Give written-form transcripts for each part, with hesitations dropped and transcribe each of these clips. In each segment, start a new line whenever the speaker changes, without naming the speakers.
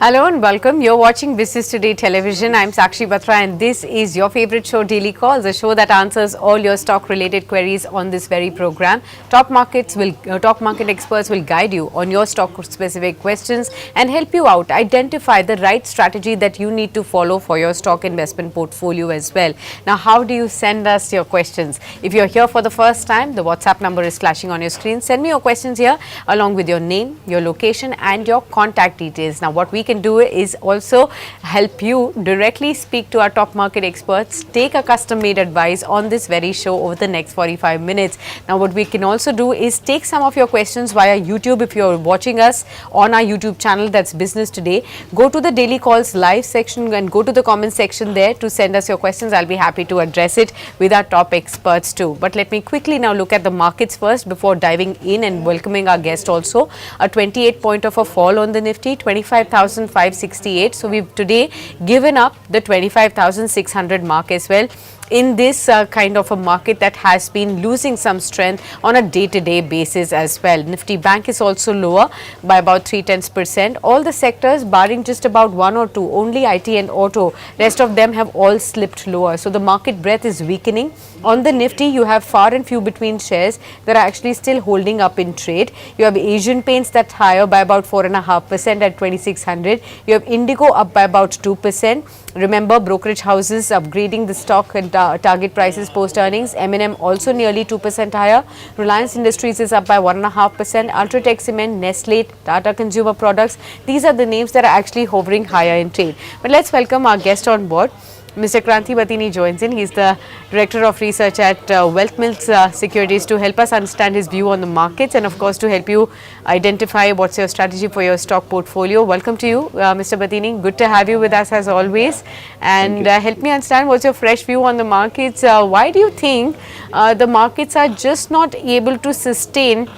Hello and welcome. You're watching Business Today Television. I'm Sakshi Batra and this is your favorite show, Daily Calls, a show that answers all your stock-related queries on this very program. Top market experts will guide you on your stock-specific questions and help you out identify the right strategy that you need to follow for your stock investment portfolio as well. Now, how do you send us your questions? If you're here for the first time, the WhatsApp number is flashing on your screen. Send me your questions here along with your name, your location and your contact details. Now, what we can do is also help you directly speak to our top market experts, take a custom made advice on this very show over the next 45 minutes. Now, what we can also do is take some of your questions via YouTube. If you're watching us on our YouTube channel, that's Business Today, go to the Daily Calls live section and go to the comment section there to send us your questions. I'll be happy to address it with our top experts too. But let me quickly now look at the markets first before diving in and welcoming our guest also. A 28 point of a fall on the Nifty, 25,568. So we've today given up the 25,600 mark as well in this kind of a market that has been losing some strength on a day-to-day basis as well. Nifty Bank is also lower by about 0.3%. All the sectors barring just about one or two, only IT and auto, rest of them have all slipped lower. So the market breadth is weakening. On the Nifty, you have far and few between shares that are actually still holding up in trade. You have Asian Paints that's higher by about 4.5% at 2,600. You have Indigo up by about 2%. Remember, brokerage houses upgrading the stock and target prices post earnings. M&M also nearly 2% higher. Reliance Industries is up by 1.5%. Ultratech Cement, Nestle, Tata Consumer Products. These are the names that are actually hovering higher in trade. But let's welcome our guest on board. Mr. Kranti Bathini joins in. He's the Director of Research at Wealth Mills Securities to help us understand his view on the markets and of course to help you identify what's your strategy for your stock portfolio. Welcome to you, Mr. Bathini. Good to have you with us as always. And help me understand what's your fresh view on the markets. Why do you think the markets are just not able to sustain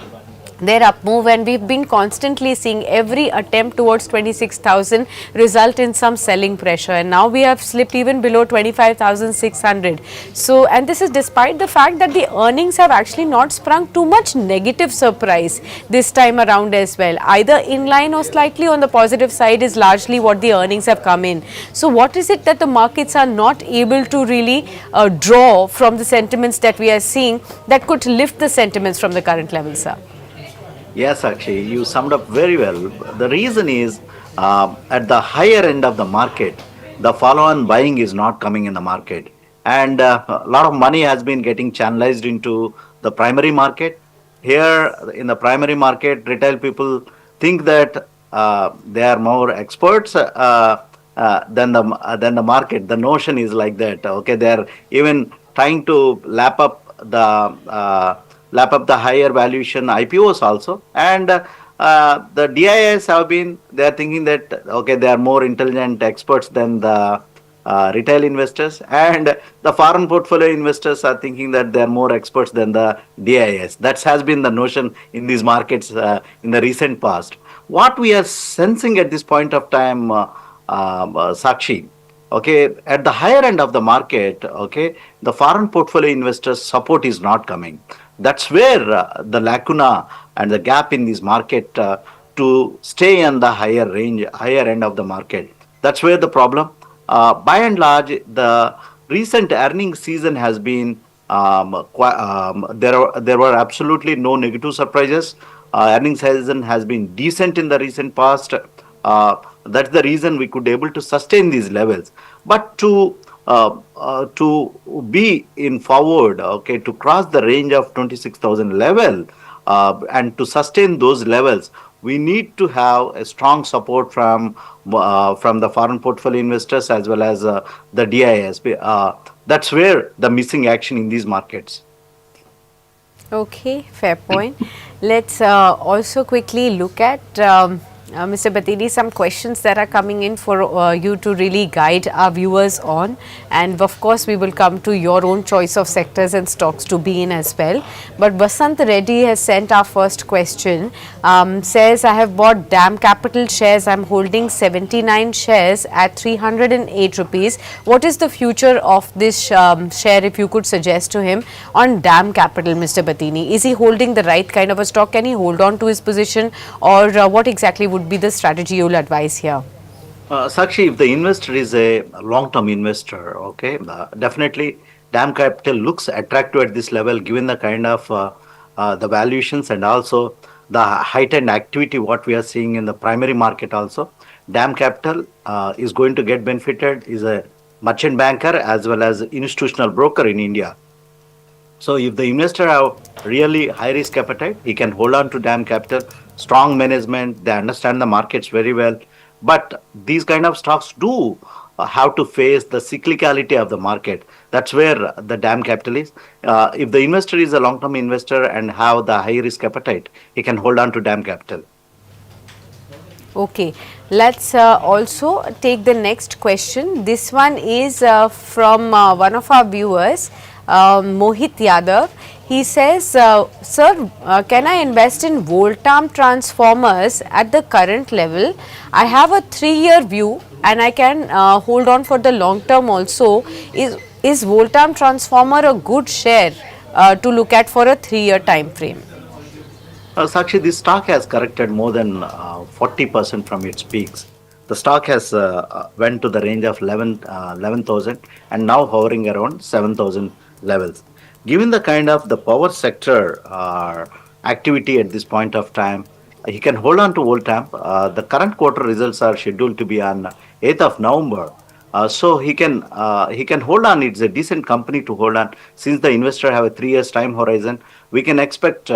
their up move, and we've been constantly seeing every attempt towards 26,000 result in some selling pressure, and now we have slipped even below 25,600. So, and this is despite the fact that the earnings have actually not sprung too much negative surprise this time around as well. Either in line or slightly on the positive side is largely what the earnings have come in. So what is it that the markets are not able to really draw from the sentiments that we are seeing that could lift the sentiments from the current levels, sir?
Yes, actually, you summed up very well. The reason is at the higher end of the market, the follow-on buying is not coming in the market. And a lot of money has been getting channelized into the primary market. Here in the primary market, retail people think that they are more experts than the market. The notion is like that. Okay, they are even trying to lap up the higher valuation IPOs also, and the DIS have been, they are thinking that okay, they are more intelligent experts than the retail investors, and the foreign portfolio investors are thinking that they are more experts than the DIS. That has been the notion in these markets in the recent past. What we are sensing at this point of time, Sakshi, okay, at the higher end of the market, okay, the foreign portfolio investors support is not coming. That's where the lacuna and the gap in this market to stay in the higher range, higher end of the market. That's where the problem. By and large, the recent earnings season has been there were absolutely no negative surprises. Earnings season has been decent in the recent past. That's the reason we could able to sustain these levels. But to be in forward, okay, to cross the range of 26,000 level and to sustain those levels, we need to have a strong support from the foreign portfolio investors as well as the DIS. That's where the missing action in these markets.
Okay, fair point. Let's also quickly look at Mr. Bathini, some questions that are coming in for you to really guide our viewers on, and of course we will come to your own choice of sectors and stocks to be in as well. But Basant Reddy has sent our first question, says, I have bought DAM Capital shares, I am holding 79 shares at 308 rupees. What is the future of this share, if you could suggest to him on DAM Capital, Mr. Bathini? Is he holding the right kind of a stock? Can he hold on to his position, or what exactly would be the strategy you will advise here?
Sakshi, if the investor is a long-term investor, okay, definitely DAM capital looks attractive at this level given the kind of the valuations and also the heightened activity what we are seeing in the primary market also. DAM capital is going to get benefited, is a merchant banker as well as institutional broker in India. So if the investor have really high risk appetite, he can hold on to DAM capital, strong management, they understand the markets very well. But these kind of stocks do have to face the cyclicality of the market. That's where the DAM capital is. If the investor is a long-term investor and have the high risk appetite, he can hold on to DAM capital.
Okay, let's also take the next question. This one is from one of our viewers, Mohit Yadav. He says, Sir, can I invest in Voltam transformers at the current level? I have a 3-year view and I can hold on for the long term also. Is Voltam transformer a good share to look at for a 3-year time frame?
Sakshi, this stock has corrected more than 40% from its peaks. The stock has went to the range of 11,000 and now hovering around 7,000 levels. Given the kind of the power sector activity at this point of time, he can hold on to Voltamp. The current quarter results are scheduled to be on 8th of November. So he can hold on. It's a decent company to hold on. Since the investor have a 3 years time horizon, we can expect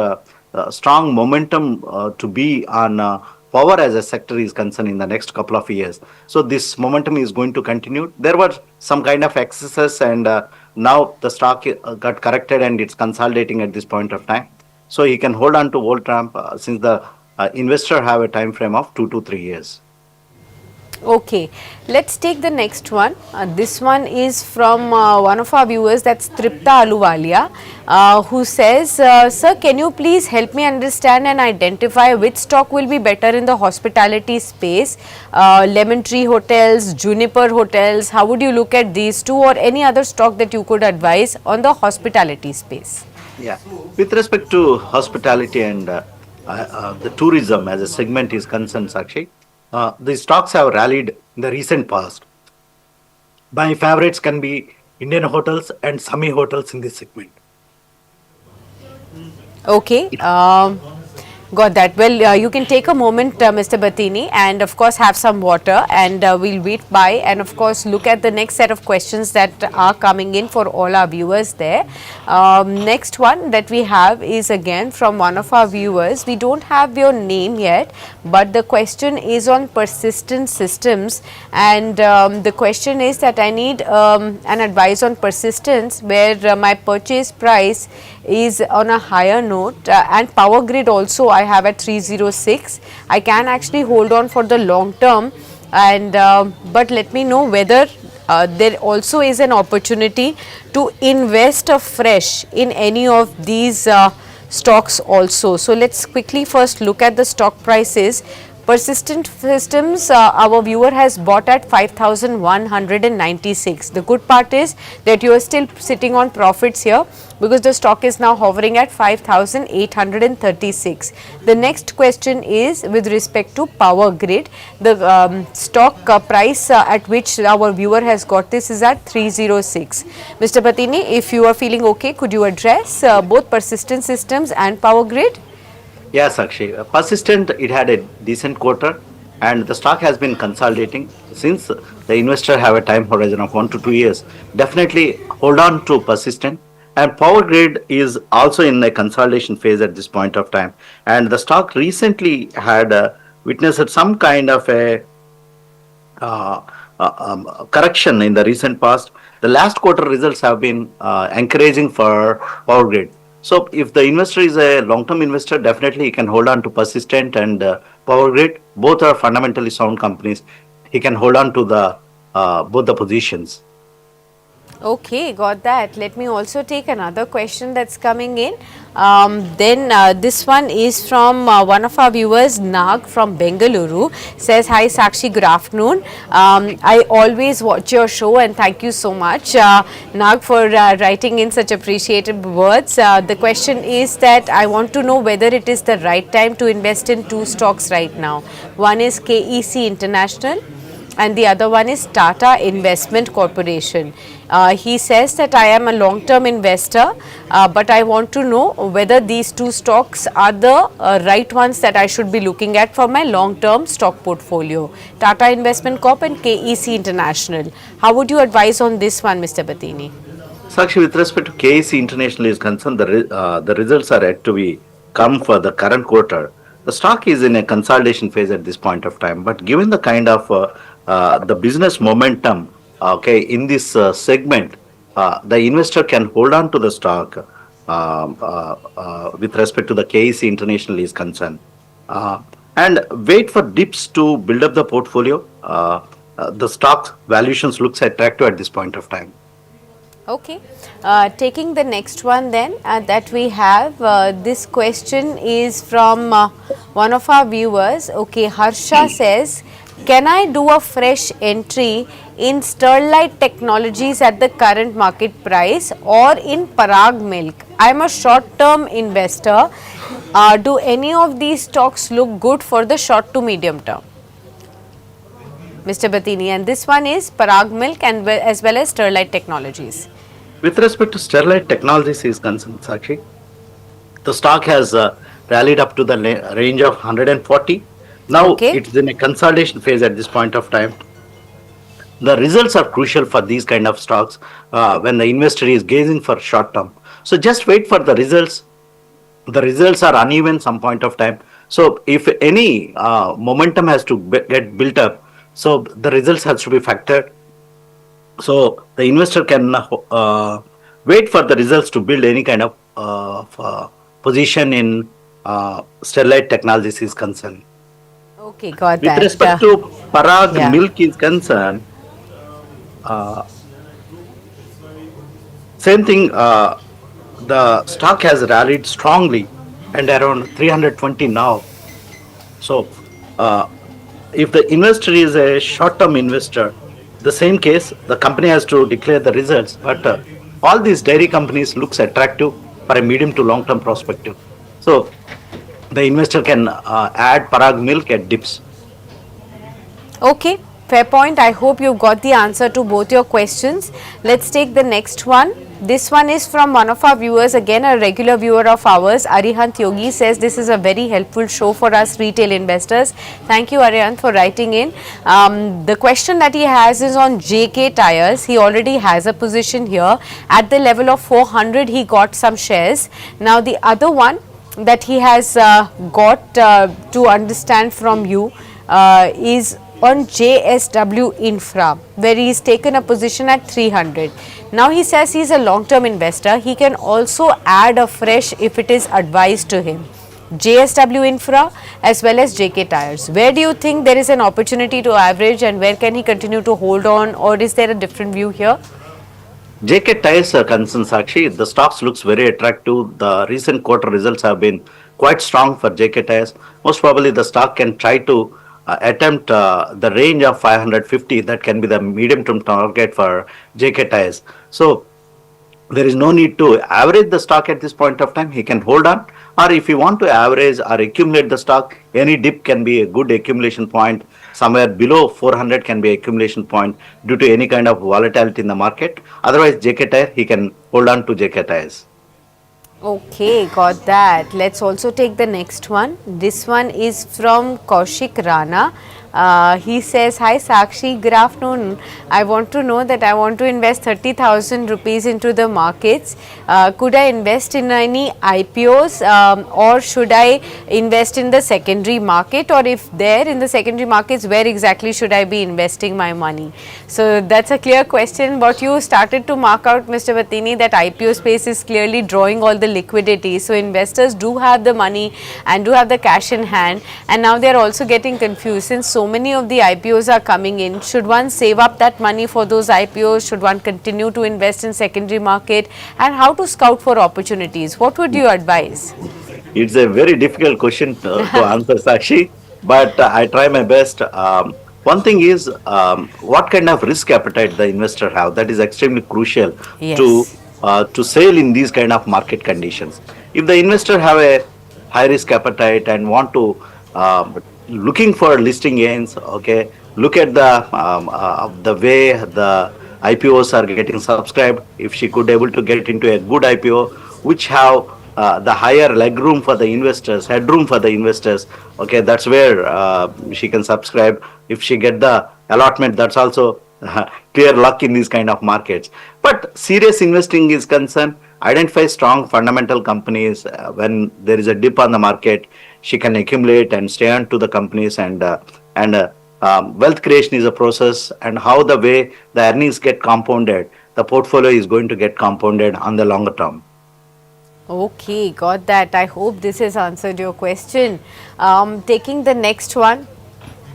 strong momentum to be on power as a sector is concerned in the next couple of years. So this momentum is going to continue. There were some kind of excesses and now the stock got corrected and it's consolidating at this point of time. So he can hold on to Voltramp since the investor have a time frame of 2 to 3 years.
Okay, let's take the next one. This one is from one of our viewers, that's Tripta Aluwalia, who says, Sir, can you please help me understand and identify which stock will be better in the hospitality space? Lemon Tree Hotels, Juniper Hotels, how would you look at these two or any other stock that you could advise on the hospitality space?
Yeah, with respect to hospitality and the tourism as a segment is concerned, Sakshi, the stocks have rallied in the recent past. My favorites can be Indian hotels and Sami hotels in this segment.
Okay, got that. Well, you can take a moment, Mr. Bathini, and of course have some water, and we'll wait by and of course look at the next set of questions that are coming in for all our viewers there. Next one that we have is again from one of our viewers. We don't have your name yet, but the question is on persistent systems, and the question is that I need an advice on persistence where my purchase price is on a higher note, and power grid also I have at 306. I can actually hold on for the long term, and but let me know whether there also is an opportunity to invest afresh in any of these stocks also. So let's quickly first look at the stock prices. Persistent Systems, our viewer has bought at 5,196. The good part is that you are still sitting on profits here because the stock is now hovering at 5,836. The next question is with respect to Power Grid. The stock price at which our viewer has got this is at 306. Mr. Bathini, if you are feeling okay, could you address both Persistent Systems and Power Grid?
Yes, Akshay. Persistent, it had a decent quarter and the stock has been consolidating since the investor have a time horizon of 1 to 2 years. Definitely hold on to Persistent. And Power Grid is also in a consolidation phase at this point of time. And the stock recently had witnessed some kind of a correction in the recent past. The last quarter results have been encouraging for Power Grid. So if the investor is a long-term investor, definitely he can hold on to Persistent and Power Grid. Both are fundamentally sound companies. He can hold on to the both the positions.
Okay, got that. Let me also take another question that's coming in. This one is from one of our viewers, Nag from Bengaluru. Says, hi Sakshi, good afternoon. I always watch your show and thank you so much, Nag, for writing in such appreciative words. The question is that I want to know whether it is the right time to invest in two stocks right now. One is KEC International and the other one is Tata Investment Corporation. He says that I am a long-term investor, but I want to know whether these two stocks are the right ones that I should be looking at for my long-term stock portfolio. Tata Investment Corp and KEC International. How would you advise on this one, Mr. Bathini?
Sakshi, with respect to KEC International is concerned, the results are yet to be come for the current quarter. The stock is in a consolidation phase at this point of time, but given the kind of the business momentum, okay, in this segment, the investor can hold on to the stock with respect to the KEC International is concerned, and wait for dips to build up the portfolio. The stock valuations looks attractive at this point of time.
Okay, taking the next one then that we have, this question is from one of our viewers. Okay, Harsha says, can I do a fresh entry in Sterlite Technologies at the current market price or in Parag Milk? I am a short term investor. Do any of these stocks look good for the short to medium term? Mr. Bathini, and this one is Parag Milk and as well as Sterlite Technologies.
With respect to Sterlite Technologies is concerned, Sakshi, the stock has rallied up to the range of 140. Now
Okay.
it's in a consolidation phase at this point of time. The results are crucial for these kind of stocks when the investor is gazing for short term. So just wait for the results. The results are uneven some point of time. So if any momentum has to get built up, so the results has to be factored. So the investor can wait for the results to build any kind of position in Sterlite Technologies is concerned.
Okay, got
With
that.
respect to Parag
Yeah.
Milk is concerned, uh, same thing. The stock has rallied strongly and around 320 now. So, if the investor is a short-term investor, the same case, the company has to declare the results. But all these dairy companies looks attractive for a medium to long-term perspective. So, the investor can add Parag Milk at dips.
Okay, fair point. I hope you got the answer to both your questions. Let's take the next one. This one is from one of our viewers, again a regular viewer of ours. Arihant Yogi says this is a very helpful show for us retail investors. Thank you, Arihant, for writing in. The question that he has is on JK Tires. He already has a position here. At the level of 400, he got some shares. Now the other one that he has got to understand from you is on JSW Infra, where he is taken a position at 300. Now he says he is a long term investor. He can also add a fresh if it is advised to him. JSW Infra as well as JK Tires. Where do you think there is an opportunity to average, and where can he continue to hold on, or is there a different view here?
JK Tires are concerned, Sakshi. The stocks looks very attractive. The recent quarter results have been quite strong for JK Tires. Most probably the stock can try to attempt the range of 550. That can be the medium term target for JK Tires. So there is no need to average the stock at this point of time. He can hold on, or if you want to average or accumulate the stock, any dip can be a good accumulation point. Somewhere below 400 can be accumulation point due to any kind of volatility in the market. Otherwise, JK Tire, he can hold on to JK Tires.
Okay, got that. Let's also take the next one. This one is from Kaushik Rana. He says, hi Sakshi, good afternoon. I want to know that I want to invest 30,000 rupees into the markets. Could I invest in any IPOs or should I invest in the secondary market, or if there in the secondary markets, where exactly should I be investing my money? So that's a clear question, but you started to mark out, Mr. Bathini, that IPO space is clearly drawing all the liquidity. So investors do have the money and do have the cash in hand, and now they are also getting confused since so many of the IPOs are coming in. Should one save up that money for those IPOs? Should one continue to invest in secondary market? And how to scout for opportunities? What would you advise?
It's a very difficult question to answer, Sakshi, but I try my best. One thing is what kind of risk appetite the investor have. That is extremely crucial
Yes.
to sail in these kind of market conditions. If the investor have a high risk appetite and want to looking for listing gains, okay, look at the way the IPOs are getting subscribed. If she could able to get into a good IPO, which have the higher leg room for the investors, headroom for the investors, okay, that's where she can subscribe. If she get the allotment, that's also clear luck in these kind of markets. But serious investing is concerned, identify strong fundamental companies. When there is a dip on the market, she can accumulate and stay on to the companies, and wealth creation is a process, and how the way the earnings get compounded, the portfolio is going to get compounded on the longer term.
Okay, got that. I hope this has answered your question. Taking the next one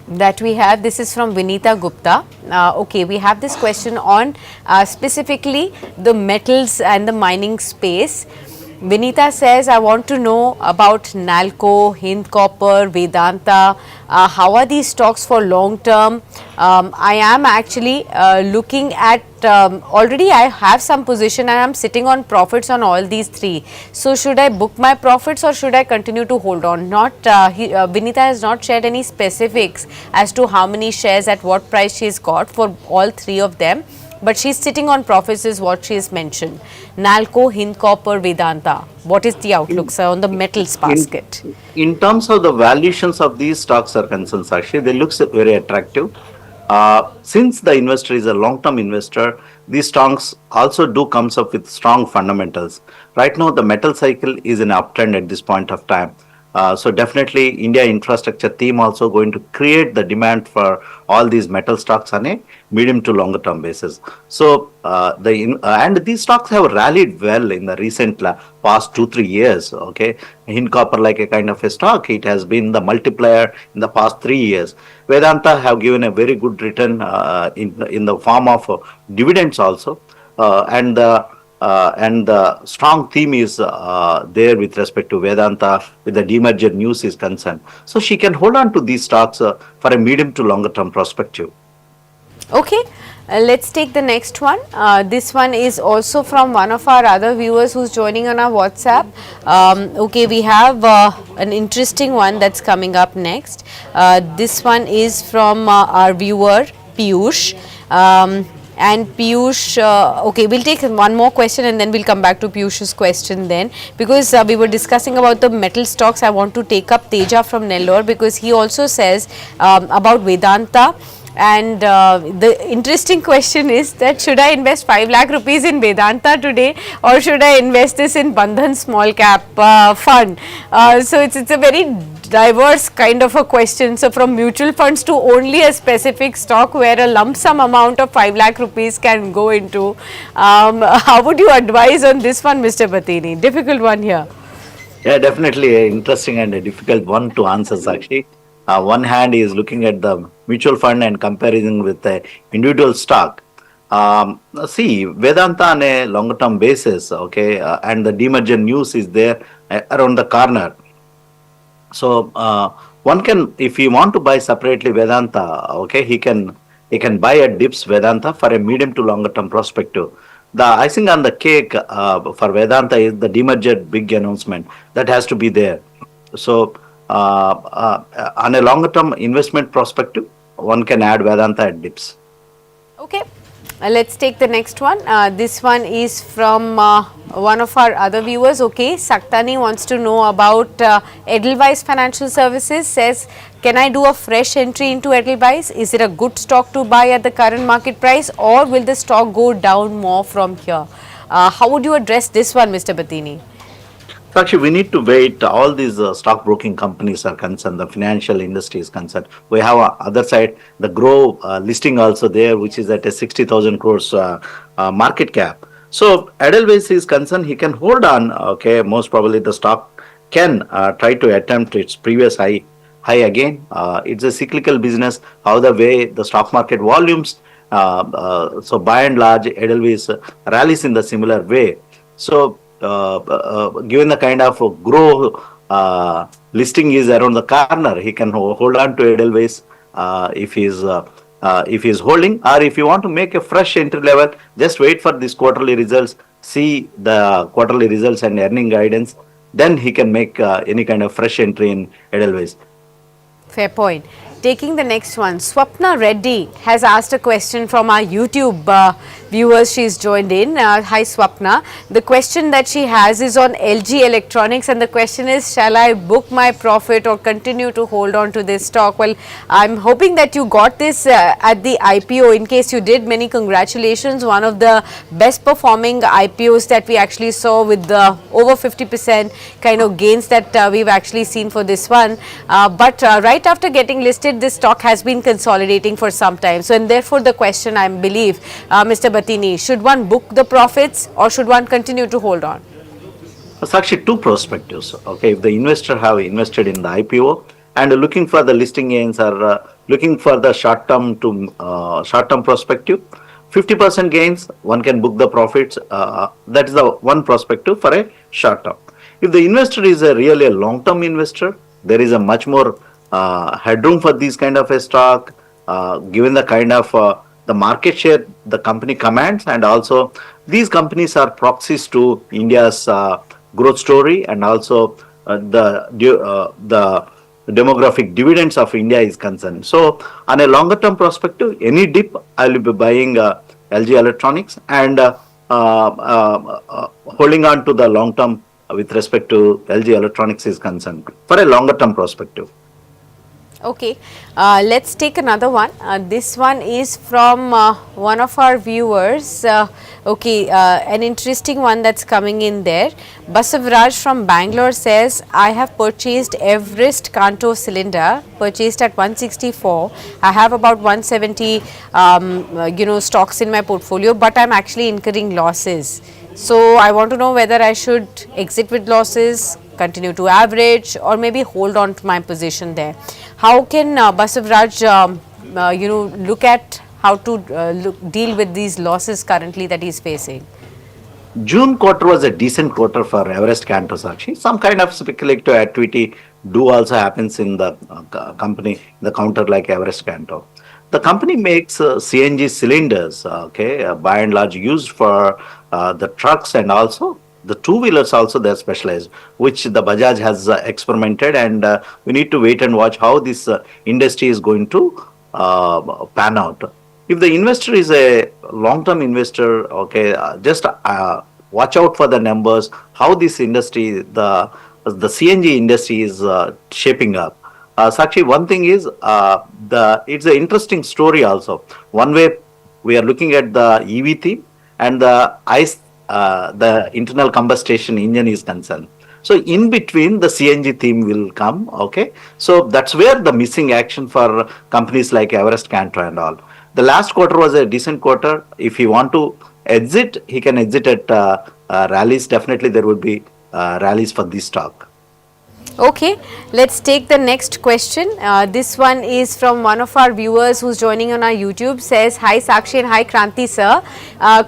that we have, this is from Vinita Gupta. Okay, we have this question on specifically the metals and the mining space. Vinita says, I want to know about Nalco, Hind Copper, Vedanta. How are these stocks for long term? I am actually looking at, already I have some position and I am sitting on profits on all these three. So, should I book my profits or should I continue to hold on? Not Vinita has not shared any specifics as to how many shares at what price she has got for all three of them, but she's sitting on profits is what she has mentioned. Nalco, Hind Copper, Vedanta. What is the outlook, sir, on the metals
In,
basket?
in terms of the valuations of these stocks are concerned, actually, they look very attractive. Since the investor is a long-term investor, these stocks also do comes up with strong fundamentals. Right now, the metal cycle is an uptrend at this point of time. So definitely, India infrastructure theme also going to create the demand for all these metal stocks on a medium to longer term basis. So and these stocks have rallied well in the recent past 2 3 years. Okay, Hind Copper like a kind of a stock, it has been the multiplier in the past 3 years. Vedanta have given a very good return in the form of dividends also, and the strong theme is there with respect to Vedanta with the demerger news is concerned. So she can hold on to these stocks for a medium to longer term perspective.
Okay, let's take the next one. This one is also from one of our other viewers who's joining on our WhatsApp. Okay, we have an interesting one that's coming up next. This one is from our viewer Piyush. And Piyush, okay, we'll take one more question and then we'll come back to Piyush's question then, because we were discussing about the metal stocks. I want to take up Teja from Nellore because he also says about Vedanta. And the interesting question is that should I invest 5 lakh rupees in Vedanta today or should I invest this in Bandhan small cap fund? So it's a very diverse kind of a question. So from mutual funds to only a specific stock where a lump sum amount of 5 lakh rupees can go into. How would you advise on this one, Mr. Bathini? Difficult one here.
Yeah, definitely a interesting and a difficult one to answer, Sakshi. One hand is looking at the mutual fund and comparison with the individual stock. See, Vedanta on a longer term basis, okay, and the demerger news is there around the corner. So one can, if he want to buy separately Vedanta, okay, he can buy at dips Vedanta for a medium to longer term perspective. The icing on the cake for Vedanta is the demerger big announcement that has to be there. So on a longer term investment perspective, one can add Vedanta at dips.
Okay, let's take the next one. This one is from one of our other viewers. Okay, Saktani wants to know about Edelweiss Financial Services. Says, can I do a fresh entry into Edelweiss? Is it a good stock to buy at the current market price, or will the stock go down more from here? How would you address this one, Mr. Bathini?
So actually, we need to wait. All these stockbroking companies are concerned. The financial industry is concerned. We have other side, the Grow listing also there, which is at a 60,000 crores market cap. So Edelweiss is concerned. He can hold on. Okay, most probably the stock can try to attempt its previous high again. It's a cyclical business. How the way the stock market volumes. So by and large, Edelweiss rallies in the similar way. So given the kind of grow listing is around the corner, he can hold on to Edelweiss if he's holding, or if you want to make a fresh entry level, just wait for these quarterly results, see the quarterly results and earning guidance, then he can make any kind of fresh entry in Edelweiss.
Fair point. Taking the next one, Swapna Reddy has asked a question from our YouTube viewers. She's joined in. Hi Swapna. The question that she has is on LG Electronics, and the question is, shall I book my profit or continue to hold on to this stock? Well, I'm hoping that you got this at the IPO. In case you did, many congratulations. One of the best performing IPOs that we actually saw, with the over 50% kind of gains that we've actually seen for this one. But right after getting listed, this stock has been consolidating for some time. So, and therefore the question, I believe, Mr. Bathini, should one book the profits or should one continue to hold on?
It's actually two perspectives. Okay, if the investor have invested in the IPO and looking for the listing gains, or looking for the short term perspective, 50% gains, one can book the profits. That is the one perspective for a short term. If the investor is really a long term investor, there is a much more headroom for these kind of a stock, given the kind of the market share the company commands, and also these companies are proxies to India's growth story, and also the demographic dividends of India is concerned. So, on a longer term perspective, any dip I will be buying LG Electronics, and holding on to the long term with respect to LG Electronics is concerned for a longer term perspective.
Okay, let's take another one. This one is from one of our viewers. An interesting one that's coming in there. Basavraj from Bangalore says, I have purchased Everest Kanto cylinder, purchased at 164. I have about 170 stocks in my portfolio, but I'm actually incurring losses. So I want to know whether I should exit with losses, continue to average, or maybe hold on to my position there. How can Basavraj look at how to deal with these losses currently that he's facing?
June quarter was a decent quarter for Everest Canto Sakshi. Some kind of speculative activity do also happens in the company, the counter like Everest Canto. The company makes CNG cylinders, by and large used for the trucks, and also the two-wheelers also they're specialized, which the Bajaj has experimented, and we need to wait and watch how this industry is going to pan out. If the investor is a long-term investor, just watch out for the numbers, how this industry, the CNG industry is shaping up. Sakshi, one thing is it's an interesting story also. One way we are looking at the EV theme, and the ICE, the internal combustion engine is concerned. So in between, the CNG theme will come. Okay, so that's where the missing action for companies like Everest Canto and all. The last quarter was a decent quarter. If he want to exit, he can exit at rallies. Definitely, there would be rallies for this stock.
Okay, let's take the next question. This one is from one of our viewers who's joining on our YouTube. Says, hi Sakshi and hi Kranti sir.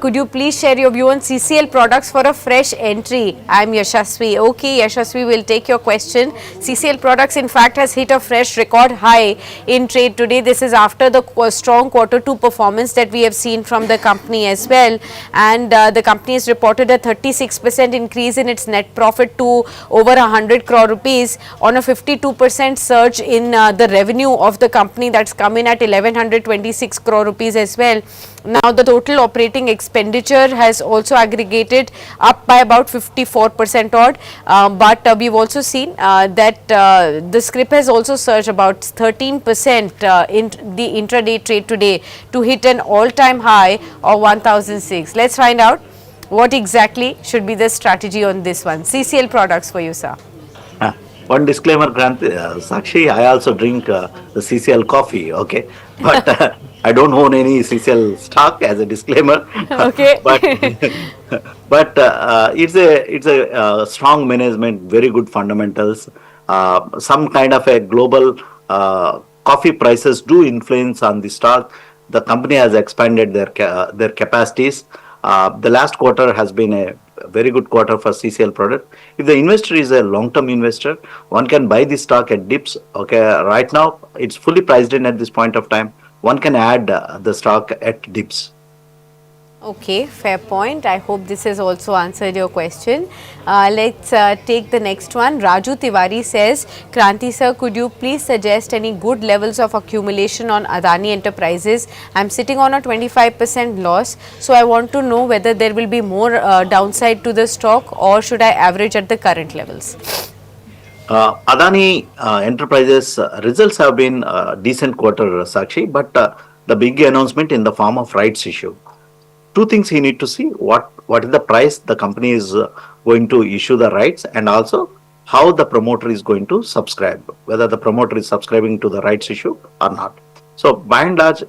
Could you please share your view on CCL products for a fresh entry? I'm Yashasvi. Okay, Yashasvi, will take your question. CCL products in fact has hit a fresh record high in trade today. This is after the strong Q2 performance that we have seen from the company as well. And the company has reported a 36% increase in its net profit to over 100 crore rupees, on a 52% surge in the revenue of the company, that's come in at 1126 crore rupees as well. Now the total operating expenditure has also aggregated up by about 54% odd, but we've also seen that the scrip has also surged about 13% in the intraday trade today to hit an all-time high of 1006. Let's find out what exactly should be the strategy on this one. CCL products for you, sir.
One disclaimer, Kranti, Sakshi, I also drink the CCL coffee, okay? But I don't own any CCL stock, as a disclaimer.
Okay.
but it's a strong management, very good fundamentals. Some kind of a global coffee prices do influence on the stock. The company has expanded their capacities. The last quarter has been a very good quarter for CCL product. If the investor is a long-term investor, one can buy the stock at dips. Okay, right now it's fully priced in at this point of time. One can add the stock at dips.
Okay, fair point. I hope this has also answered your question. Let's take the next one. Raju Tiwari says, Kranti sir, could you please suggest any good levels of accumulation on Adani Enterprises? I'm sitting on a 25% loss, so I want to know whether there will be more downside to the stock, or should I average at the current levels?
Adani Enterprises results have been decent quarter, Sakshi, but the big announcement in the form of rights issue. Two things he need to see: what is the price the company is going to issue the rights, and also how the promoter is going to subscribe, whether the promoter is subscribing to the rights issue or not. So by and large,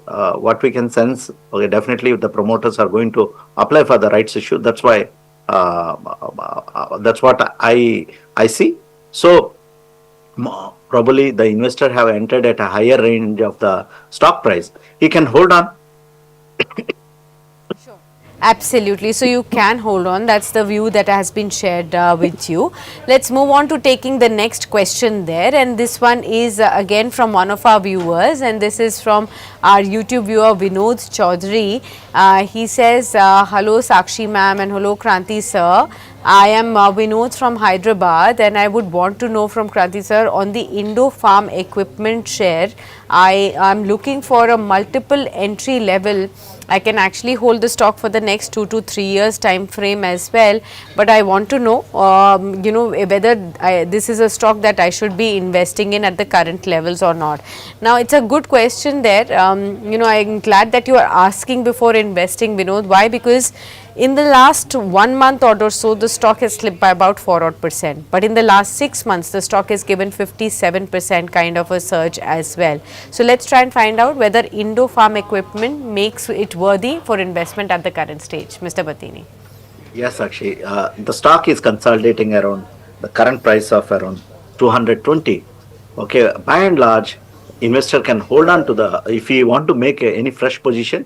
what we can sense, okay, definitely the promoters are going to apply for the rights issue. That's why that's what I see. So probably the investor have entered at a higher range of the stock price. He can hold on.
Absolutely. So you can hold on. That's the view that has been shared with you. Let's move on to taking the next question there. And this one is again from one of our viewers. And this is from our YouTube viewer Vinod Chaudhary. He says, hello Sakshi ma'am and hello Kranti sir. I am Vinod from Hyderabad, and I would want to know from Kranti sir on the Indo Farm Equipment share. I am looking for a multiple entry level. I can actually hold the stock for the next 2 to 3 years time frame as well, but I want to know, whether this is a stock that I should be investing in at the current levels or not. Now, it's a good question there. I'm glad that you are asking before investing, Vinod. Why? Because in the last 1 month or so, the stock has slipped by about 4%. But in the last 6 months, the stock has given 57% kind of a surge as well. So let's try and find out whether Indo Farm Equipment makes it worthy for investment at the current stage. Mr. Bathini.
Yes, actually, the stock is consolidating around the current price of around 220. Okay, by and large, investor can hold on to the, if he want to make any fresh position,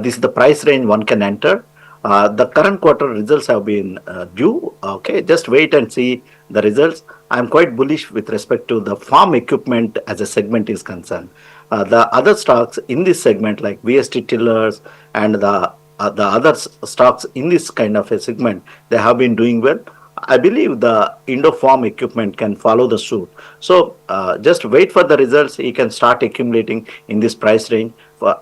this is the price range one can enter. The current quarter results have been due. Okay, just wait and see the results. I'm quite bullish with respect to the farm equipment as a segment is concerned. The other stocks in this segment, like VST tillers and the other stocks in this kind of a segment, they have been doing well. I believe the Indo Farm Equipment can follow the suit. So just wait for the results. He can start accumulating in this price range.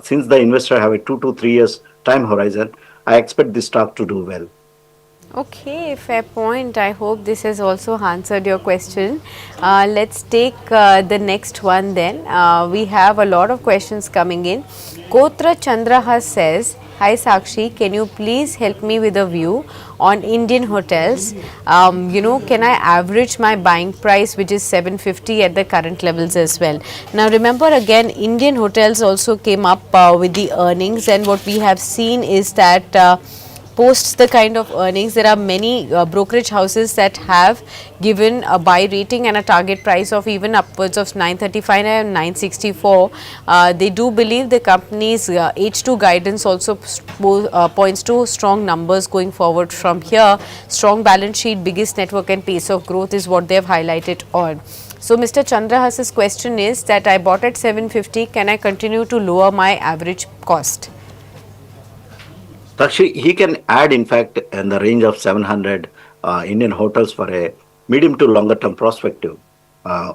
Since the investor have a 2 to 3 years time horizon, I expect this stock to do well.
Okay, fair point. I hope this has also answered your question. Let's take the next one then. We have a lot of questions coming in. Kotra Chandraha says, hi Sakshi, can you please help me with a view on Indian hotels? Can I average my buying price, which is 750 at the current levels as well? Now remember again, Indian hotels also came up with the earnings, and what we have seen is that posts the kind of earnings, there are many brokerage houses that have given a buy rating and a target price of even upwards of 935 and 964. They do believe the company's H2 guidance also points to strong numbers going forward from here. Strong balance sheet, biggest network and pace of growth is what they have highlighted on. So Mr. Chandrahas's question is that I bought at 750, can I continue to lower my average cost?
Actually, he can add, in fact, in the range of 700 Indian hotels for a medium to longer term perspective. Uh,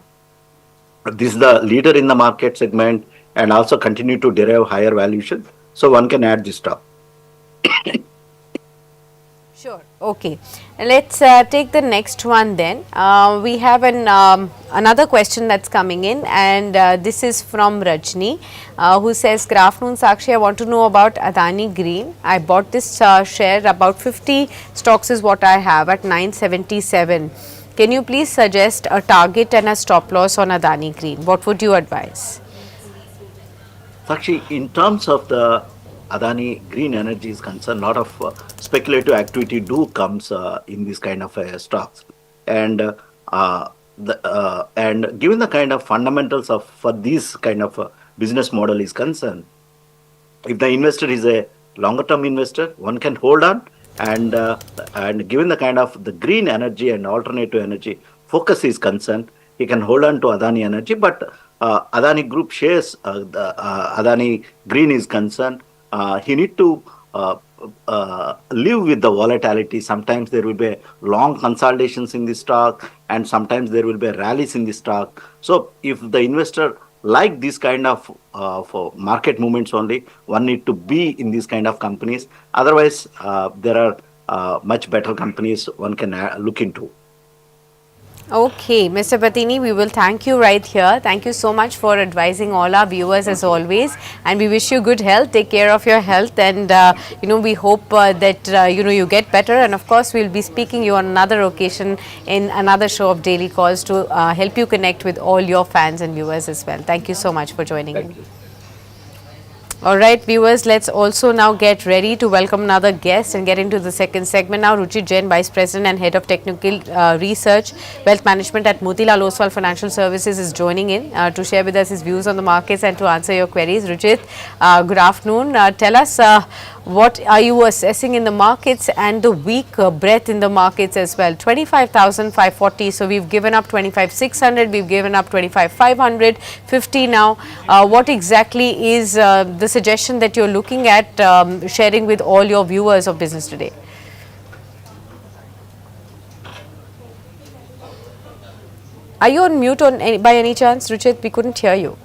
this is the leader in the market segment and also continue to derive higher valuation. So one can add this stock.
Sure. Okay. Let's take the next one then. We have another question that's coming in, and this is from Rajni, who says, good afternoon Sakshi, I want to know about Adani Green. I bought this share, about 50 stocks is what I have at 977. Can you please suggest a target and a stop loss on Adani Green? What would you advise?
Actually, in terms of the Adani Green Energy is concerned, a lot of speculative activity do comes in this kind of stocks, and and given the kind of fundamentals of for this kind of business model is concerned, if the investor is a longer term investor, one can hold on, and given the kind of the green energy and alternative energy focus is concerned, he can hold on to Adani Energy. But Adani Group shares, the Adani Green is concerned, he need to uh, live with the volatility. Sometimes there will be long consolidations in the stock, and sometimes there will be rallies in the stock. So if the investor like this kind of for market movements only, one need to be in these kind of companies. Otherwise, there are much better companies one can look into.
Okay, Mr. Bathini, we will thank you right here. Thank you so much for advising all our viewers as always, and we wish you good health. Take care of your health, and we hope that you get better. And of course, we'll be speaking you on another occasion in another show of Daily Calls to help you connect with all your fans and viewers as well. Thank you so much for joining in.
Thank you.
All right, viewers, let's also now get ready to welcome another guest and get into the second segment now. Ruchit Jain, Vice President and Head of Technical Research, Wealth Management at Motilal Oswal Financial Services is joining in to share with us his views on the markets and to answer your queries. Ruchit, good afternoon. Tell us what are you assessing in the markets and the weak breadth in the markets as well. 25,540. So we've given up 25,600. We've given up 25,500. 50 now. What exactly is the suggestion that you're looking at sharing with all your viewers of Business Today? Are you on mute by any chance, Ruchit? We couldn't hear you.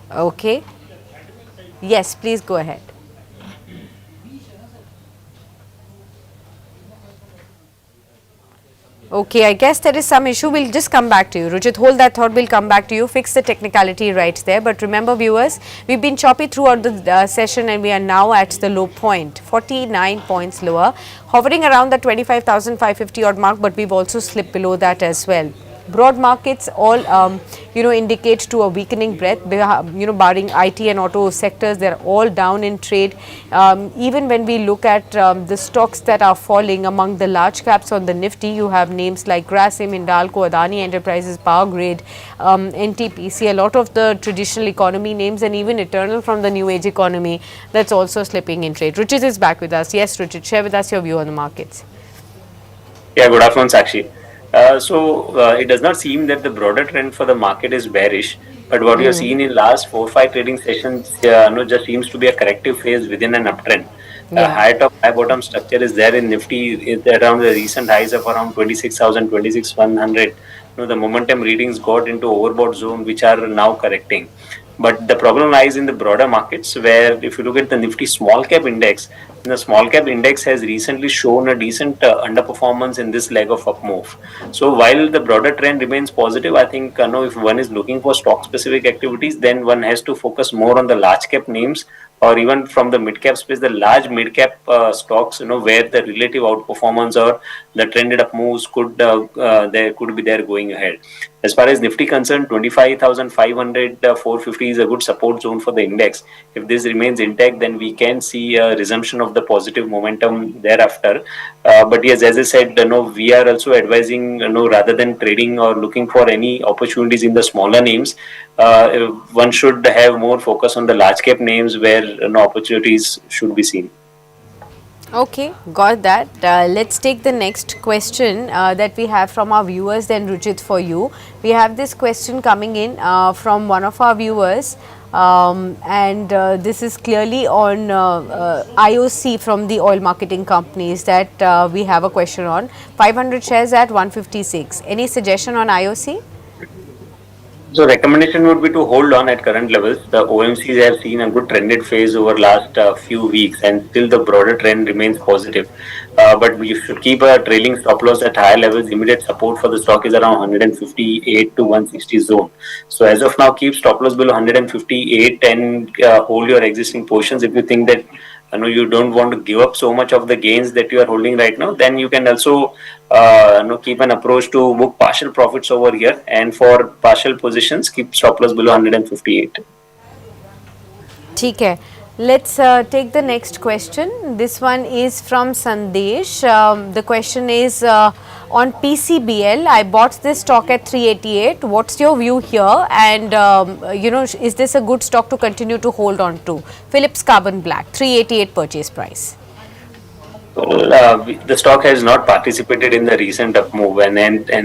Okay. Yes, please go ahead. Okay, I guess there is some issue. We'll just come back to you. Ruchit, hold that thought. We'll come back to you. Fix the technicality right there. But remember, viewers, we've been choppy throughout the session and we are now at the low point, 49 points lower, hovering around the 25,550 odd mark, but we've also slipped below that as well. Broad markets all indicate to a weakening breadth, barring IT and auto sectors. They're all down in trade. Even when we look at the stocks that are falling among the large caps on the Nifty, you have names like Grasim, Hindalco, Adani Enterprises, Power Grid, NTPC, a lot of the traditional economy names, and even Eternal from the new age economy that's also slipping in trade. Ruchit is back with us. Yes, Ruchit, share with us your view on the markets.
Yeah, good afternoon, Sakshi. It does not seem that the broader trend for the market is bearish, but what we have seen in last 4-5 trading sessions, just seems to be a corrective phase within an uptrend. High top, high bottom structure is there in Nifty is around the recent highs of around 26,000, 26,100. The momentum readings got into overbought zone, which are now correcting. But the problem lies in the broader markets, where if you look at the Nifty small cap index, the small cap index has recently shown a decent underperformance in this leg of up move. So while the broader trend remains positive, I think if one is looking for stock specific activities, then one has to focus more on the large cap names, or even from the mid cap space, the large mid cap stocks, where the relative outperformance or the trended up moves could be there going ahead. As far as Nifty concerned, 25,500, 450 is a good support zone for the index. If this remains intact, then we can see a resumption of the positive momentum thereafter. But yes, as I said, we are also advising, rather than trading or looking for any opportunities in the smaller names, one should have more focus on the large cap names where opportunities should be seen.
Okay, got that. Let's take the next question that we have from our viewers then, Ruchit, for you. We have this question coming in from one of our viewers, and this is clearly on IOC from the oil marketing companies that we have a question on. 500 shares at 156. Any suggestion on IOC?
So recommendation would be to hold on at current levels. The OMCs have seen a good trended phase over last few weeks, and still the broader trend remains positive. But we should keep a trailing stop loss at higher levels. Immediate support for the stock is around 158 to 160 zone. So as of now, keep stop loss below 158 and hold your existing positions. If you think that you don't want to give up so much of the gains that you are holding right now, then you can also keep an approach to book partial profits over here, and for partial positions keep stop loss below 158.
ठीक है. Let's take the next question. This one is from Sandesh. The question is on PCBL. I bought this stock at 388. What's your view here? And is this a good stock to continue to hold on to? Philips Carbon Black, 388 purchase price.
Well, the stock has not participated in the recent up move, and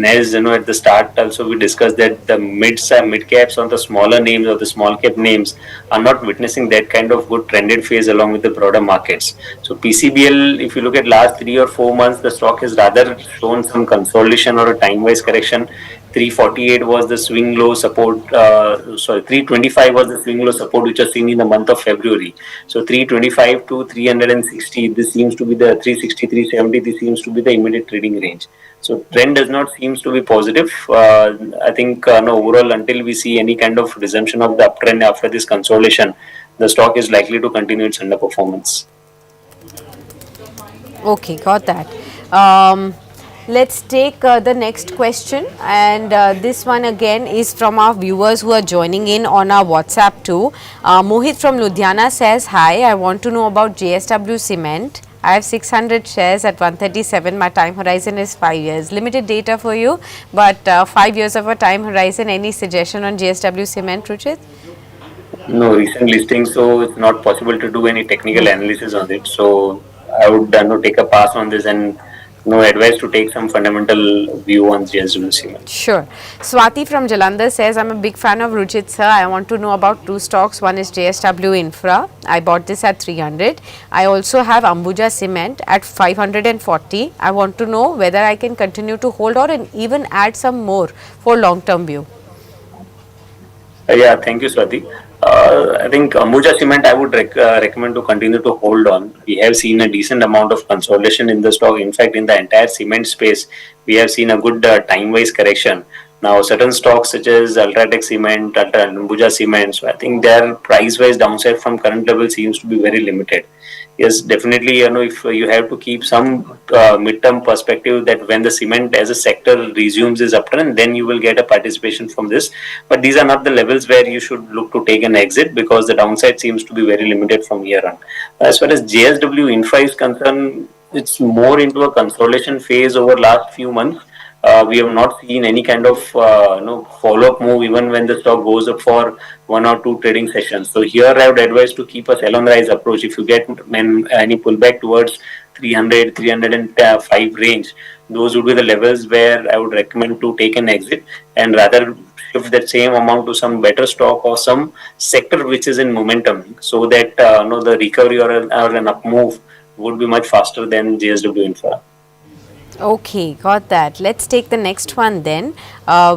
as you know at the start also we discussed that the mid caps or the smaller names or the small cap names are not witnessing that kind of good trended phase along with the broader markets. So PCBL, if you look at last 3 or 4 months, the stock has rather shown some consolidation or a time wise correction. 348 was the swing low support. 325 was the swing low support which was seen in the month of February. So 325 to 360, this seems to be the 360, 370, this seems to be the immediate trading range. So trend does not seems to be positive. I think no, overall until we see any kind of resumption of the uptrend after this consolidation, the stock is likely to continue its underperformance.
Okay, got that. Um, let's take the next question, and this one again is from our viewers who are joining in on our WhatsApp too. Mohit from Ludhiana says, "Hi, I want to know about JSW Cement. I have 600 shares at 137. My time horizon is 5 years. Limited data for you, but 5 years of a time horizon. Any suggestion on JSW Cement, Ruchit?"
No recent listing, so it's not possible to do any technical analysis on it. So I would no, take a pass on this and no advice to take some fundamental view on JSW Cement.
Sure. Swati from Jalandhar says, I'm a big fan of Ruchit sir. I want to know about two stocks. One is JSW Infra. I bought this at 300. I also have Ambuja Cement at 540. I want to know whether I can continue to hold or even add some more for long term view.
Yeah, thank you, Swati. I think Ambuja Cement I would recommend to continue to hold on. We have seen a decent amount of consolidation in the stock. In fact, in the entire cement space, we have seen a good time-wise correction. Now, certain stocks such as Ultratech Cement, Ambuja Cement, so I think their price-wise downside from current level seems to be very limited. Yes, definitely. You know, if you have to keep some midterm perspective that when the cement as a sector resumes its uptrend, then you will get a participation from this. But these are not the levels where you should look to take an exit because the downside seems to be very limited from here on. As far as JSW Infra is concerned, it's more into a consolidation phase over last few months. We have not seen any kind of follow-up move even when the stock goes up for 1 or 2 trading sessions. So here I would advise to keep a sell on rise approach. If you get any pullback towards 300, 305 range, those would be the levels where I would recommend to take an exit and rather shift that same amount to some better stock or some sector which is in momentum so that the recovery or an up move would be much faster than JSW Infra.
Okay, got that. Let's take the next one then.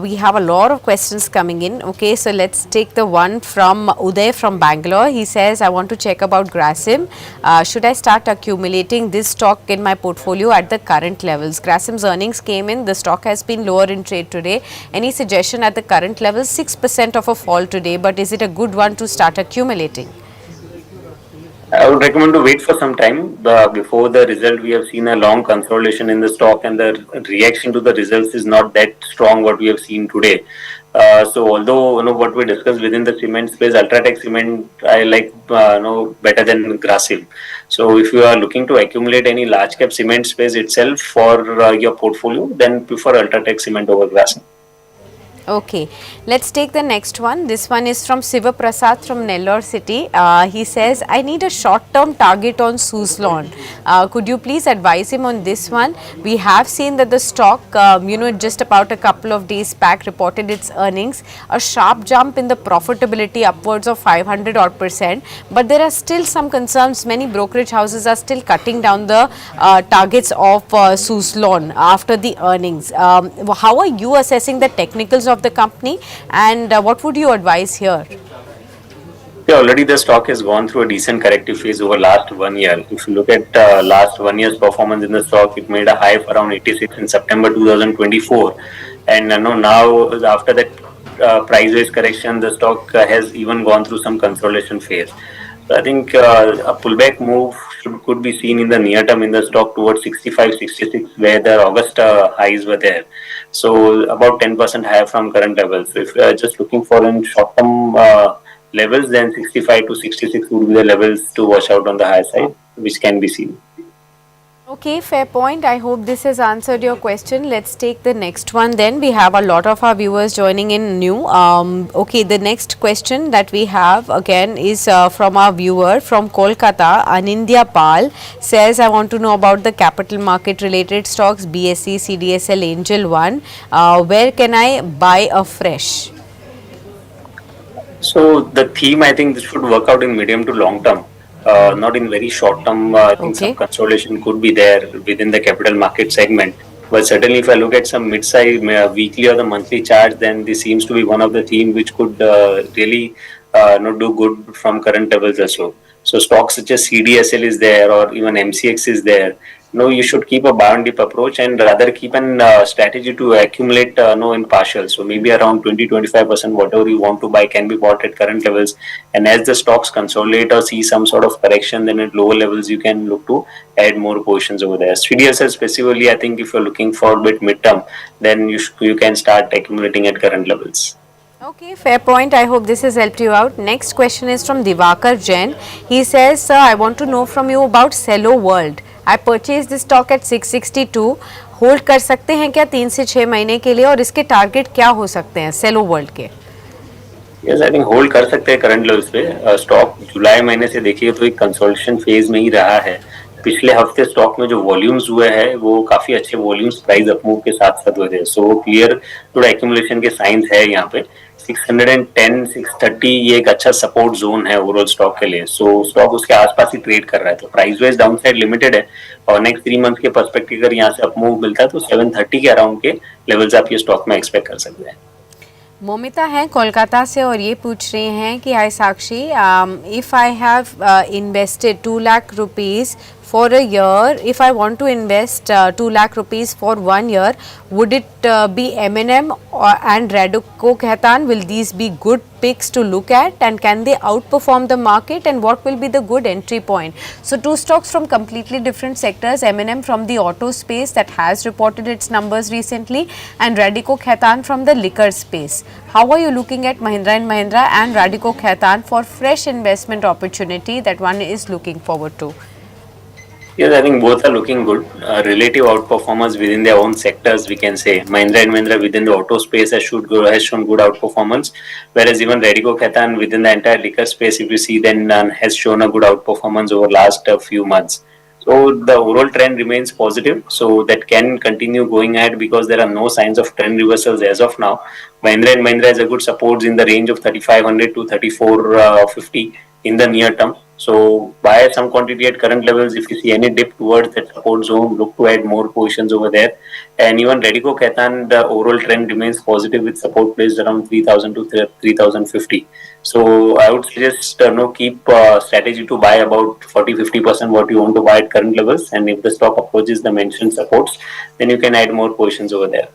We have a lot of questions coming in. Okay, so let's take the one from Uday from Bangalore. He says, I want to check about Grasim. Should I start accumulating this stock in my portfolio at the current levels? Grasim's earnings came in. The stock has been lower in trade today. Any suggestion at the current levels? 6% of a fall today, but is it a good one to start accumulating?
I would recommend to wait for some time before the result. We have seen a long consolidation in the stock, and the reaction to the results is not that strong. What we have seen today. So, although what we discussed within the cement space, Ultratech Cement I like better than Grasim. So, if you are looking to accumulate any large cap cement space itself for your portfolio, then prefer Ultratech Cement over Grasim.
Okay, let's take the next one. This one is from Siva Prasad from Nellore City. He says, I need a short-term target on Suzlon. Could you please advise him on this one? We have seen that the stock, just about a couple of days back reported its earnings, a sharp jump in the profitability upwards of 500 odd %. But there are still some concerns. Many brokerage houses are still cutting down the targets of Suzlon after the earnings. How are you assessing the technicals of the company, and what would you advise here?
Yeah, already the stock has gone through a decent corrective phase over last 1 year. If you look at last 1 year's performance in the stock, it made a high of around 86 in September 2024, and now after that price-wise correction, the stock has even gone through some consolidation phase. So I think a pullback move could be seen in the near term in the stock towards 65, 66, where the August highs were there. So about 10% higher from current levels. So if you are just looking for in short term levels, then 65 to 66 would be the levels to watch out on the high side, which can be seen.
Okay, fair point. I hope this has answered your question. Let's take the next one then. We have a lot of our viewers joining in new. Okay, the next question that we have again is from our viewer from Kolkata, Anindya Pal says, I want to know about the capital market related stocks, BSE, CDSL, Angel One. Where can I buy a fresh?
So the theme, I think this should work out in medium to long term, not in very short term. I think some
Okay.
consolidation could be there within the capital market segment. But certainly, if I look at some mid-size weekly or the monthly charts, then this seems to be one of the theme which could really do good from current levels also. So stocks such as CDSL is there, or even MCX is there. No, you should keep a buy and dip approach and rather keep an strategy to accumulate no in partial. So maybe around 20-25% whatever you want to buy can be bought at current levels. And as the stocks consolidate or see some sort of correction, then at lower levels you can look to add more positions over there. CDSL specifically, I think if you're looking for a bit midterm, then you can start accumulating at current levels.
Okay, fair point. I hope this has helped you out. Next question is from Divakar Jain. He says, sir, I want to know from you about Cello World. I purchased this stock at 662. Hold कर सकते हैं क्या 3 से 6 महीने के लिए और इसके टारगेट क्या हो सकते हैं सेलो वर्ल्ड के?
यस आई थिंक होल्ड कर सकते हैं करंट लेवल्स पे. स्टॉक जुलाई महीने से देखिए तो एक कंसोलिडेशन फेज में ही रहा है. पिछले हफ्ते स्टॉक में जो वॉल्यूम्स हुए हैं वो काफी अच्छे वॉल्यूम्स प्राइस अपमूव के साथ साथ हुए थे. सो क्लियर थोड़ा एक्यूमुलेशन के साइंस है यहाँ पे. 610 630 ये एक अच्छा सपोर्ट जोन है ओवरऑल स्टॉक के लिए. सो स्टॉक उसके आसपास ही ट्रेड कर रहा है. तो price wise down side limited है और नेक्स्ट 3 मंथ के पर्सपेक्टिव अगर यहाँ से अपमूव मिलता है तो 730 के अराउंड के लेवल्स आप ये स्टॉक में एक्सपेक्ट कर सकते हैं.
मोमिता हैं कोलकाता से और ये पूछ रही हैं कि hi Sakshi, if I have invested 2 lakh rupees for a year, if I want to invest 2 lakh rupees for 1 year, would it be M&M and Radico Khaitan? Will these be good picks to look at and can they outperform the market and what will be the good entry point? So two stocks from completely different sectors, M&M from the auto space that has reported its numbers recently and Radico Khaitan from the liquor space. How are you looking at Mahindra & Mahindra and Radico Khaitan for fresh investment opportunity that one is looking forward to?
Yes, I think both are looking good. Relative outperformers within their own sectors, we can say. Mahindra & Mahindra within the auto space has shown good outperformance, whereas even Radico Khaitan within the entire liquor space, if you see, then has shown a good outperformance over last few months. So the overall trend remains positive. So that can continue going ahead because there are no signs of trend reversals as of now. Mahindra & Mahindra has a good support in the range of 3,500 to 3,450 in the near term. So buy some quantity at current levels. If you see any dip towards that support zone, look to add more positions over there. And even Radico Khaitan, the overall trend remains positive with support placed around 3,000 to 3,050. So I would suggest keep strategy to buy about 40-50% what you want to buy at current levels. And if the stock approaches the mentioned supports, then you can add more positions over there.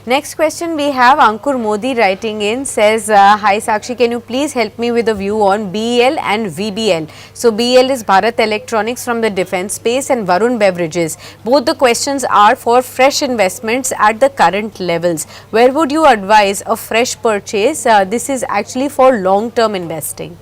Next question we have Ankur Modi writing in says, hi Sakshi, can you please help me with a view on BEL and VBL? So BEL is Bharat Electronics from the defense space and Varun Beverages. Both the questions are for fresh investments at the current levels. Where would you advise a fresh purchase? This is actually for long-term investing.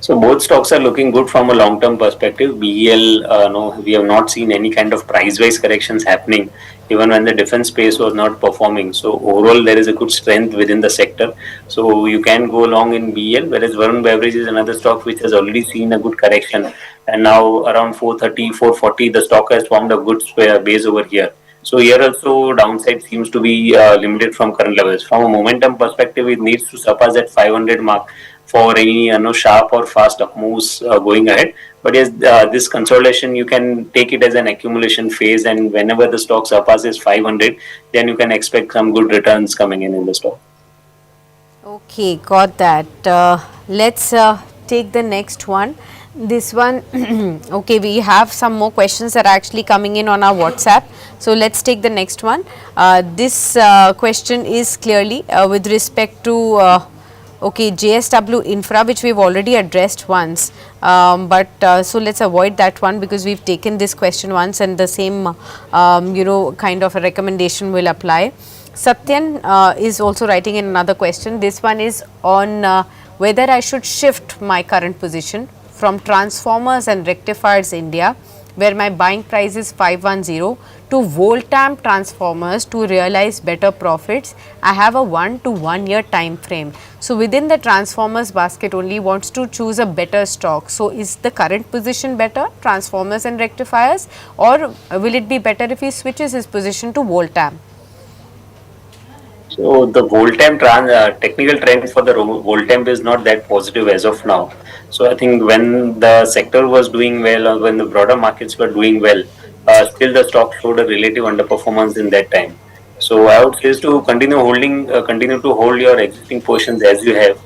So both stocks are looking good from a long-term perspective. BEL, no, we have not seen any kind of price-wise corrections happening, even when the defense space was not performing. So overall, there is a good strength within the sector. So you can go along in BEL, whereas Varun Beverage is another stock which has already seen a good correction. And now around 430, 440, the stock has formed a good base over here. So here also downside seems to be limited from current levels. From a momentum perspective, it needs to surpass that 500 mark for any sharp or fast up moves going ahead. But yes, this consolidation, you can take it as an accumulation phase, and whenever the stock surpasses 500, then you can expect some good returns coming in the stock.
Okay, got that. Let's take the next one. This one, okay, we have some more questions that are actually coming in on our WhatsApp. So let's take the next one. This question is clearly with respect to okay, JSW Infra, which we've already addressed once, so let's avoid that one because we've taken this question once and the same, kind of a recommendation will apply. Satyan is also writing in another question. This one is on whether I should shift my current position from transformers and rectifiers India where my buying price is 510, to Voltamp transformers to realize better profits. I have a 1 to 1 year time frame. So within the transformers basket only wants to choose a better stock. So is the current position better, transformers and rectifiers, or will it be better if he switches his position to Voltamp?
So the technical trend for the Voltemp is not that positive as of now. So I think when the sector was doing well or when the broader markets were doing well, still the stock showed a relative underperformance in that time. So I would say is to continue to hold your existing positions as you have.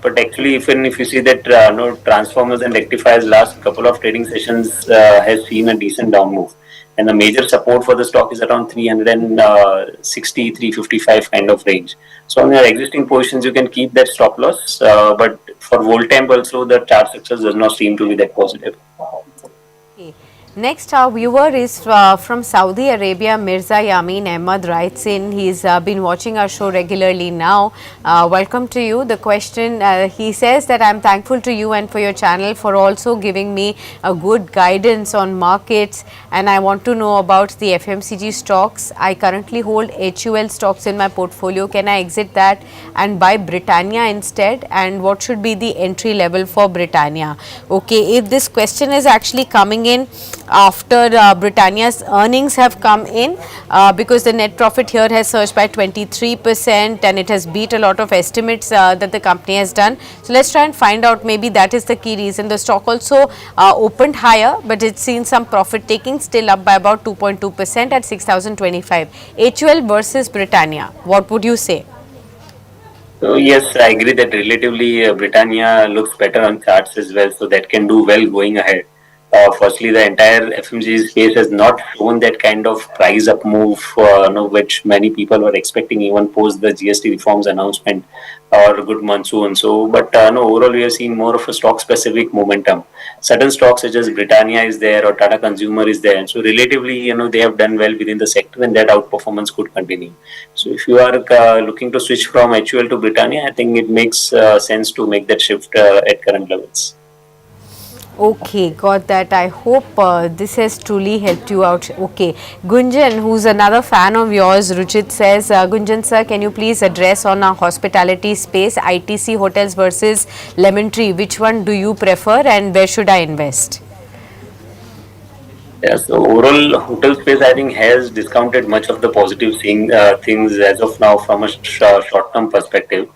But actually, even if you see that no transformers and rectifiers last couple of trading sessions has seen a decent down move, and the major support for the stock is around 360, 355 kind of range. So on your existing positions, you can keep that stop loss. But for Voltamp also, the chart success does not seem to be that positive.
Okay. Next, our viewer is from Saudi Arabia. Mirza Yamin Ahmad writes in. He's been watching our show regularly now. Welcome to you. The question, he says that I'm thankful to you and for your channel for also giving me a good guidance on markets, and I want to know about the FMCG stocks. I currently hold HUL stocks in my portfolio. Can I exit that and buy Britannia instead? And what should be the entry level for Britannia? Okay, if this question is actually coming in after Britannia's earnings have come in, because the net profit here has surged by 23% and it has beat a lot of estimates that the company has done. So let's try and find out, maybe that is the key reason. The stock also opened higher, but it's seen some profit taking, still up by about 2.2% at 6,025. HUL versus Britannia, what would you say?
So yes, I agree that relatively Britannia looks better on charts as well, so that can do well going ahead. Firstly, the entire FMCG space has not shown that kind of price up move, which many people were expecting even post the GST reforms announcement or a good monsoon. So, but no, overall we have seen more of a stock specific momentum. Certain stocks such as Britannia is there or Tata Consumer is there. So relatively, they have done well within the sector and that outperformance could continue. So if you are looking to switch from HUL to Britannia, I think it makes sense to make that shift at current levels.
Okay, got that. I hope this has truly helped you out. Okay, Gunjan, who's another fan of yours, Ruchit says, Gunjan sir, can you please address on our hospitality space, ITC hotels versus Lemon Tree? Which one do you prefer and where should I invest?
Yeah, so overall hotel space I think has discounted much of the positive things as of now from a short-term perspective.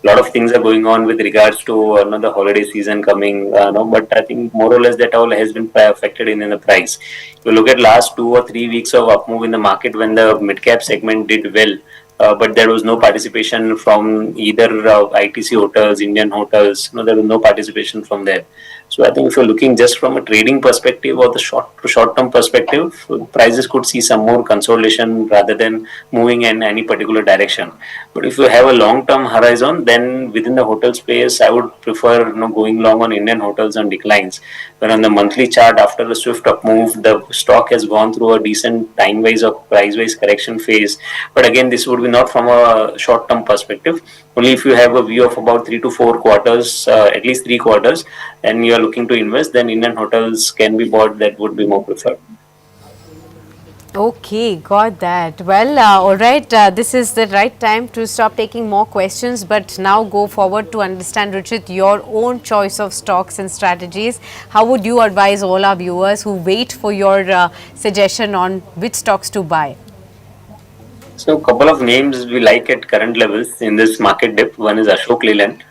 A lot of things are going on with regards to the holiday season coming, no, but I think more or less that all has been affected in the price. If you look at last 2 or 3 weeks of up move in the market when the mid cap segment did well, but there was no participation from either ITC hotels, Indian hotels. No, there was no participation from there. So I think if you're looking just from a trading perspective or the short term perspective, prices could see some more consolidation rather than moving in any particular direction. But if you have a long term horizon, then within the hotel space, I would prefer going long on Indian hotels on declines. When on the monthly chart, after a swift up move, the stock has gone through a decent time wise or price wise correction phase. But again, this would be not from a short term perspective. Only if you have a view of about 3 to 4 quarters, at least 3 quarters, and you are looking to invest, then Indian hotels can be bought. That would be more preferred.
Okay, got that. Well, all right, this is the right time to stop taking more questions, but now go forward to understand, Ruchit, your own choice of stocks and strategies. How would you advise all our viewers who wait for your suggestion on which stocks to buy?
So, a couple of names we like at current levels in this market dip. One is Ashok Leyland,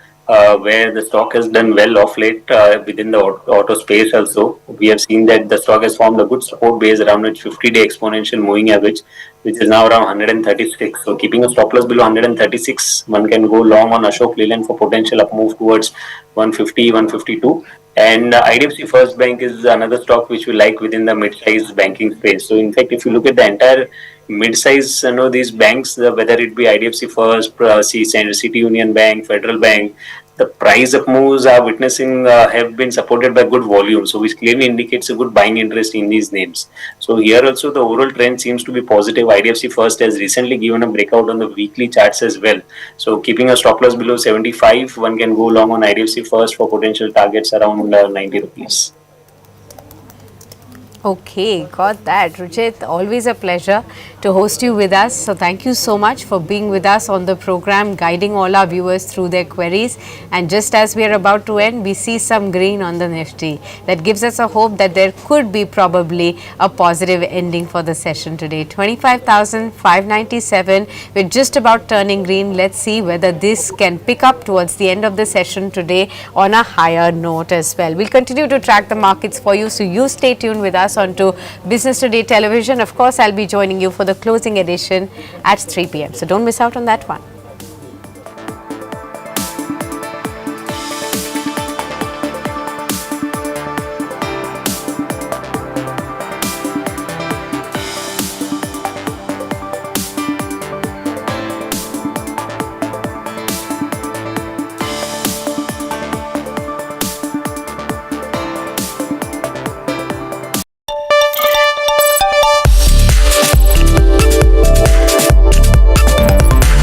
where the stock has done well of late within the auto space also. We have seen that the stock has formed a good support base around its 50-day exponential moving average, which is now around 136. So, keeping a stop loss below 136, one can go long on Ashok Leyland for potential up move towards 150, 152. And IDFC First Bank is another stock which we like within the mid-sized banking space. So, in fact, if you look at the entire mid-size, these banks, whether it be IDFC First, City Union Bank, Federal Bank, the price up moves are witnessing have been supported by good volume, so which clearly indicates a good buying interest in these names. So here also the overall trend seems to be positive. IDFC First has recently given a breakout on the weekly charts as well. So keeping a stop loss below 75, one can go long on IDFC First for potential targets around 90 rupees.
Okay, got that. Ruchit, always a pleasure to host you with us. So, thank you so much for being with us on the program, guiding all our viewers through their queries. And just as we are about to end, we see some green on the Nifty. That gives us a hope that there could be probably a positive ending for the session today. 25,597, we're just about turning green. Let's see whether this can pick up towards the end of the session today on a higher note as well. We'll continue to track the markets for you, so you stay tuned with us onto Business Today Television. Of course, I'll be joining you for the closing edition at 3 p.m. So don't miss out on that one.